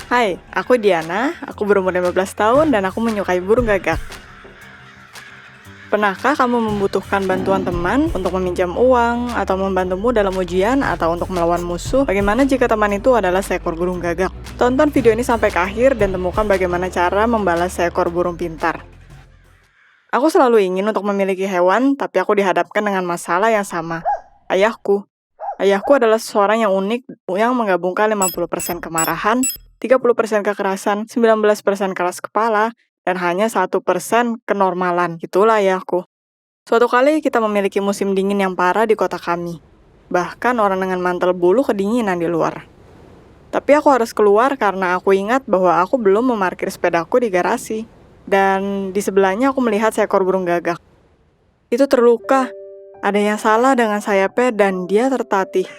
Hai, aku Diana, aku berumur 15 tahun dan aku menyukai burung gagak. Pernahkah kamu membutuhkan bantuan teman untuk meminjam uang, atau membantumu dalam ujian, atau untuk melawan musuh? Bagaimana jika teman itu adalah seekor burung gagak? Tonton video ini sampai ke akhir dan temukan bagaimana cara membalas seekor burung pintar. Aku selalu ingin untuk memiliki hewan, tapi aku dihadapkan dengan masalah yang sama. Ayahku. Ayahku adalah seseorang yang unik, yang menggabungkan 50% kemarahan, 30% kekerasan, 19% keras kepala, dan hanya 1% kenormalan. Itulah ayahku. Suatu kali kita memiliki musim dingin yang parah di kota kami. Bahkan orang dengan mantel bulu kedinginan di luar. Tapi aku harus keluar karena aku ingat bahwa aku belum memarkir sepedaku di garasi. Dan di sebelahnya aku melihat seekor burung gagak. Itu terluka. Ada yang salah dengan sayapnya dan dia tertatih.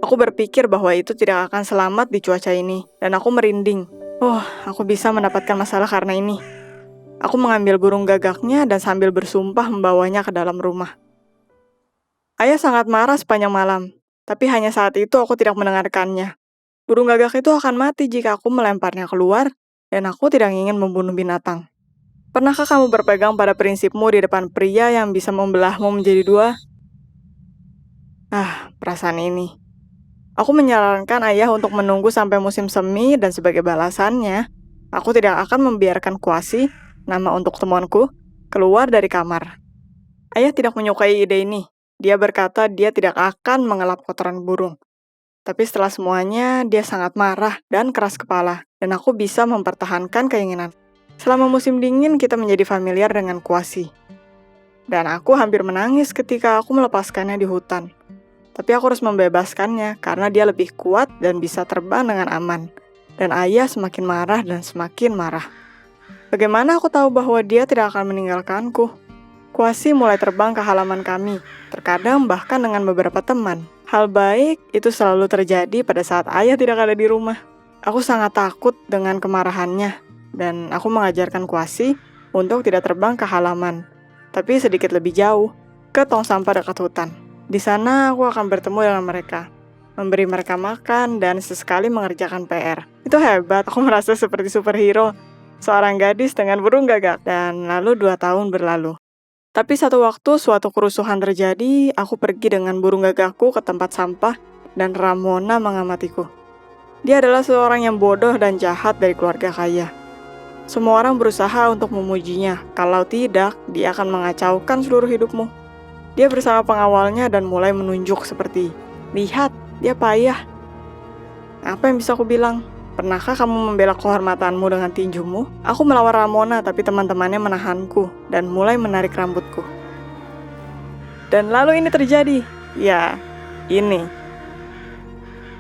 Aku berpikir bahwa itu tidak akan selamat di cuaca ini, dan aku merinding. Aku bisa mendapatkan masalah karena ini. Aku mengambil burung gagaknya dan sambil bersumpah membawanya ke dalam rumah. Ayah sangat marah sepanjang malam, tapi hanya saat itu aku tidak mendengarkannya. Burung gagak itu akan mati jika aku melemparnya keluar, dan aku tidak ingin membunuh binatang. Pernahkah kamu berpegang pada prinsipmu di depan pria yang bisa membelahmu menjadi dua? Perasaan ini. Aku menyarankan ayah untuk menunggu sampai musim semi dan sebagai balasannya, aku tidak akan membiarkan Kuasi, nama untuk temanku, keluar dari kamar. Ayah tidak menyukai ide ini. Dia berkata dia tidak akan mengelap kotoran burung. Tapi setelah semuanya, dia sangat marah dan keras kepala, dan aku bisa mempertahankan keinginan. Selama musim dingin, kita menjadi familiar dengan Kuasi. Dan aku hampir menangis ketika aku melepaskannya di hutan. Tapi aku harus membebaskannya karena dia lebih kuat dan bisa terbang dengan aman. Dan ayah semakin marah dan semakin marah. Bagaimana aku tahu bahwa dia tidak akan meninggalkanku? Kuasi mulai terbang ke halaman kami, terkadang bahkan dengan beberapa teman. Hal baik itu selalu terjadi pada saat ayah tidak ada di rumah. Aku sangat takut dengan kemarahannya, dan aku mengajarkan Kuasi untuk tidak terbang ke halaman, tapi sedikit lebih jauh, ke tong sampah dekat hutan. Di sana aku akan bertemu dengan mereka, memberi mereka makan, dan sesekali mengerjakan PR. Itu hebat, aku merasa seperti superhero, seorang gadis dengan burung gagak. Dan lalu 2 tahun berlalu. Tapi satu waktu suatu kerusuhan terjadi, aku pergi dengan burung gagakku ke tempat sampah, dan Ramona mengamatiku. Dia adalah seorang yang bodoh dan jahat dari keluarga kaya. Semua orang berusaha untuk memujinya, kalau tidak, dia akan mengacaukan seluruh hidupmu. Dia bersama pengawalnya dan mulai menunjuk seperti, lihat, dia payah. Apa yang bisa aku bilang? Pernahkah kamu membela kehormatanmu dengan tinjumu? Aku melawan Ramona, tapi teman-temannya menahanku dan mulai menarik rambutku. Dan lalu ini terjadi. Ya, ini.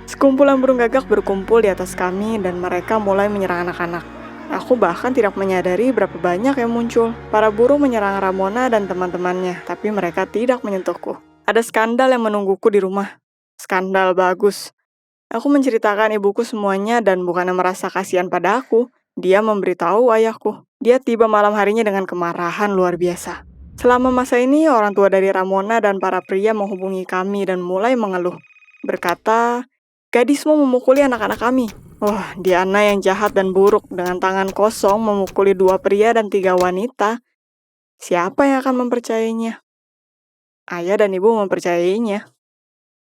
Sekumpulan burung gagak berkumpul di atas kami dan mereka mulai menyerang anak-anak. Aku bahkan tidak menyadari berapa banyak yang muncul. Para burung menyerang Ramona dan teman-temannya, tapi mereka tidak menyentuhku. Ada skandal yang menungguku di rumah. Skandal bagus. Aku menceritakan ibuku semuanya dan bukannya merasa kasihan pada aku, dia memberitahu ayahku. Dia tiba malam harinya dengan kemarahan luar biasa. Selama masa ini, orang tua dari Ramona dan para pria menghubungi kami dan mulai mengeluh. Berkata, gadismu memukuli anak-anak kami. Diana yang jahat dan buruk dengan tangan kosong memukuli 2 pria dan 3 wanita. Siapa yang akan mempercayainya? Ayah dan ibu mempercayainya.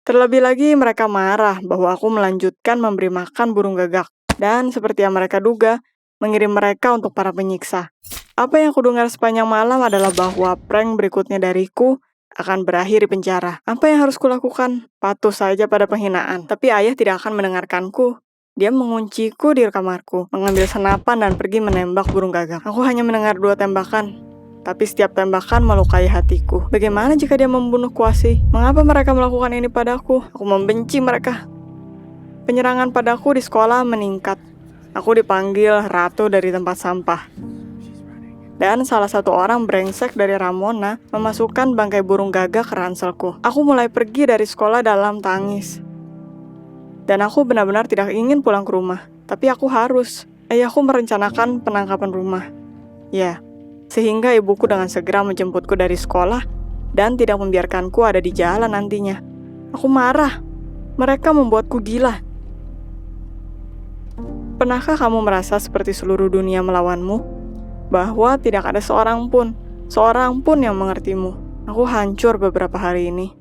Terlebih lagi mereka marah bahwa aku melanjutkan memberi makan burung gagak. Dan seperti yang mereka duga, mengirim mereka untuk para penyiksa. Apa yang aku dengar sepanjang malam adalah bahwa prank berikutnya dariku akan berakhir di penjara. Apa yang harus kulakukan? Patuh saja pada penghinaan. Tapi ayah tidak akan mendengarkanku. Dia mengunciku di kamarku, mengambil senapan dan pergi menembak burung gagak. Aku hanya mendengar 2 tembakan, tapi setiap tembakan melukai hatiku. Bagaimana jika dia membunuh Kuasi? Mengapa mereka melakukan ini padaku? Aku membenci mereka. Penyerangan padaku di sekolah meningkat. Aku dipanggil ratu dari tempat sampah. Dan salah satu orang brengsek dari Ramona memasukkan bangkai burung gagak ke ranselku. Aku mulai pergi dari sekolah dalam tangis. Dan aku benar-benar tidak ingin pulang ke rumah. Tapi aku harus. Ayahku merencanakan penangkapan rumah. Ya, sehingga ibuku dengan segera menjemputku dari sekolah dan tidak membiarkanku ada di jalan nantinya. Aku marah. Mereka membuatku gila. Pernahkah kamu merasa seperti seluruh dunia melawanmu? Bahwa tidak ada seorang pun yang mengertimu. Aku hancur beberapa hari ini.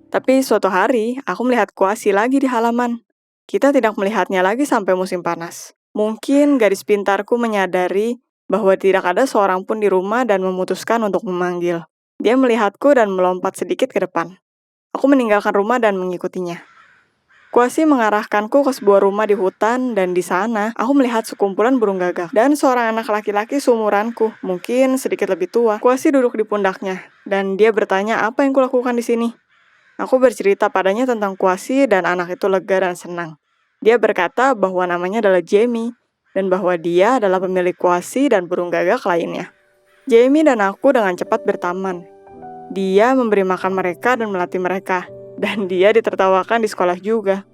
Tapi suatu hari, aku melihat Kuasi lagi di halaman. Kita tidak melihatnya lagi sampai musim panas. Mungkin gadis pintarku menyadari bahwa tidak ada seorang pun di rumah dan memutuskan untuk memanggil. Dia melihatku dan melompat sedikit ke depan. Aku meninggalkan rumah dan mengikutinya. Kuasi mengarahkanku ke sebuah rumah di hutan, dan di sana aku melihat sekumpulan burung gagak dan seorang anak laki-laki seumuranku, mungkin sedikit lebih tua. Kuasi duduk di pundaknya, dan dia bertanya apa yang kulakukan di sini. Aku bercerita padanya tentang Kuasi, dan anak itu lega dan senang. Dia berkata bahwa namanya adalah Jamie, dan bahwa dia adalah pemilik Kuasi dan burung gagak lainnya. Jamie dan aku dengan cepat berteman. Dia memberi makan mereka dan melatih mereka. Dan dia ditertawakan di sekolah juga.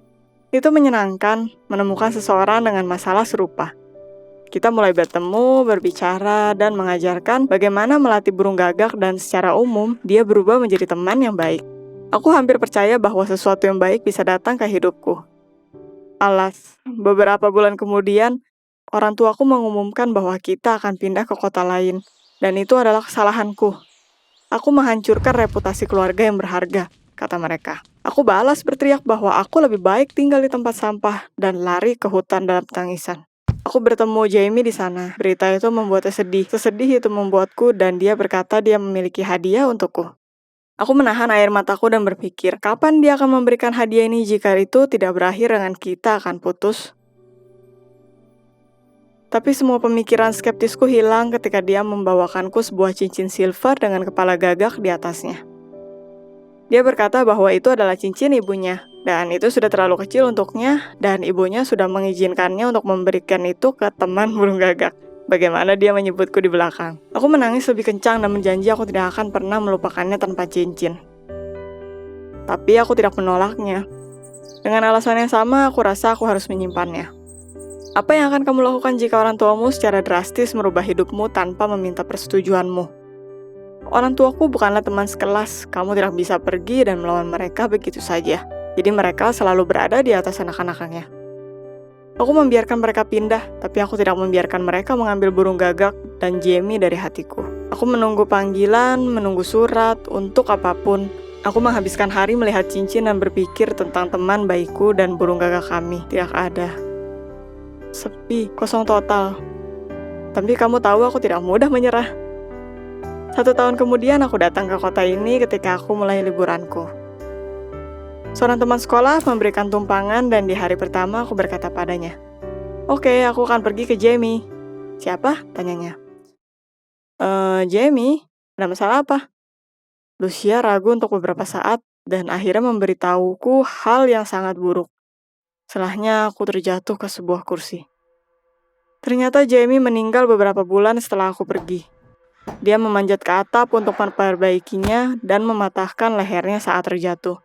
Itu menyenangkan menemukan seseorang dengan masalah serupa. Kita mulai bertemu, berbicara, dan mengajarkan bagaimana melatih burung gagak, dan secara umum, dia berubah menjadi teman yang baik. Aku hampir percaya bahwa sesuatu yang baik bisa datang ke hidupku. Alas, beberapa bulan kemudian, orang tuaku mengumumkan bahwa kita akan pindah ke kota lain, dan itu adalah kesalahanku. Aku menghancurkan reputasi keluarga yang berharga, kata mereka. Aku balas berteriak bahwa aku lebih baik tinggal di tempat sampah dan lari ke hutan dalam tangisan. Aku bertemu Jamie di sana. Berita itu membuatnya sedih. Sesedih itu membuatku, dan dia berkata dia memiliki hadiah untukku. Aku menahan air mataku dan berpikir, kapan dia akan memberikan hadiah ini jika itu tidak berakhir dengan kita akan putus? Tapi semua pemikiran skeptisku hilang ketika dia membawakanku sebuah cincin silver dengan kepala gagak di atasnya. Dia berkata bahwa itu adalah cincin ibunya, dan itu sudah terlalu kecil untuknya, dan ibunya sudah mengizinkannya untuk memberikan itu ke teman burung gagak. Bagaimana dia menyebutku di belakang. Aku menangis lebih kencang dan menjanji aku tidak akan pernah melupakannya tanpa cincin. Tapi aku tidak menolaknya. Dengan alasan yang sama, aku rasa aku harus menyimpannya. Apa yang akan kamu lakukan jika orang tuamu secara drastis merubah hidupmu tanpa meminta persetujuanmu? Orang tuaku bukanlah teman sekelas. Kamu tidak bisa pergi dan melawan mereka begitu saja. Jadi mereka selalu berada di atas anak-anaknya. Aku membiarkan mereka pindah, tapi aku tidak membiarkan mereka mengambil burung gagak dan Jamie dari hatiku. Aku menunggu panggilan, menunggu surat, untuk apapun. Aku menghabiskan hari melihat cincin dan berpikir tentang teman baikku dan burung gagak kami. Tidak ada. Sepi, kosong total. Tapi kamu tahu aku tidak mudah menyerah. 1 tahun kemudian aku datang ke kota ini ketika aku mulai liburanku. Seorang teman sekolah memberikan tumpangan, dan di hari pertama aku berkata padanya, "Oke, aku akan pergi ke Jamie." "Siapa?" tanyanya. Jamie, ada masalah apa?" Lucia ragu untuk beberapa saat, dan akhirnya memberitahuku hal yang sangat buruk. Setelahnya aku terjatuh ke sebuah kursi. Ternyata Jamie meninggal beberapa bulan setelah aku pergi. Dia memanjat ke atap untuk memperbaikinya dan mematahkan lehernya saat terjatuh.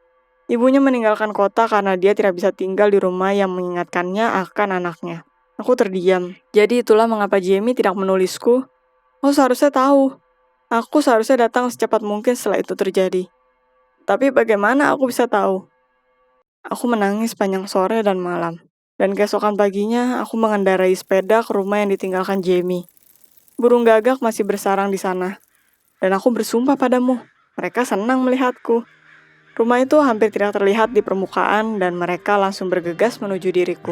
Ibunya meninggalkan kota karena dia tidak bisa tinggal di rumah yang mengingatkannya akan anaknya. Aku terdiam. Jadi itulah mengapa Jamie tidak menulisku. Aku seharusnya tahu. Aku seharusnya datang secepat mungkin setelah itu terjadi. Tapi bagaimana aku bisa tahu? Aku menangis panjang sore dan malam. Dan keesokan paginya, aku mengendarai sepeda ke rumah yang ditinggalkan Jamie. Burung gagak masih bersarang di sana. Dan aku bersumpah padamu, mereka senang melihatku. Rumah itu hampir tidak terlihat di permukaan, dan mereka langsung bergegas menuju diriku.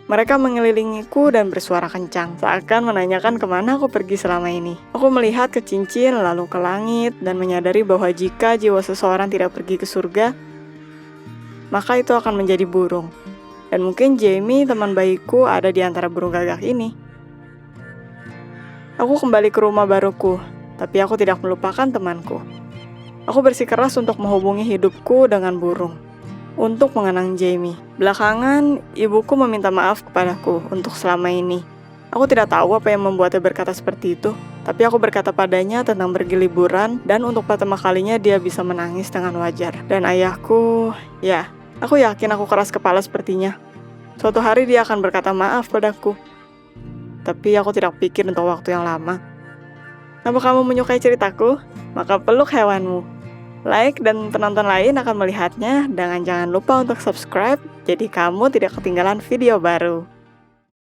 Mereka mengelilingiku dan bersuara kencang, seakan menanyakan kemana aku pergi selama ini. Aku melihat ke cincin, lalu ke langit, dan menyadari bahwa jika jiwa seseorang tidak pergi ke surga, maka itu akan menjadi burung. Dan mungkin Jamie, teman baikku, ada di antara burung gagak ini. Aku kembali ke rumah baruku, tapi aku tidak melupakan temanku. Aku bersikeras untuk menghubungi hidupku dengan burung, untuk mengenang Jamie. Belakangan, ibuku meminta maaf kepadaku untuk selama ini. Aku tidak tahu apa yang membuatnya berkata seperti itu, tapi aku berkata padanya tentang pergi liburan, dan untuk pertama kalinya dia bisa menangis dengan wajar. Dan ayahku, ya, aku yakin aku keras kepala sepertinya. Suatu hari dia akan berkata maaf padaku. Tapi aku tidak pikir untuk waktu yang lama. Apa kamu menyukai ceritaku? Maka peluk hewanmu. Like dan penonton lain akan melihatnya, dan jangan lupa untuk subscribe, jadi kamu tidak ketinggalan video baru.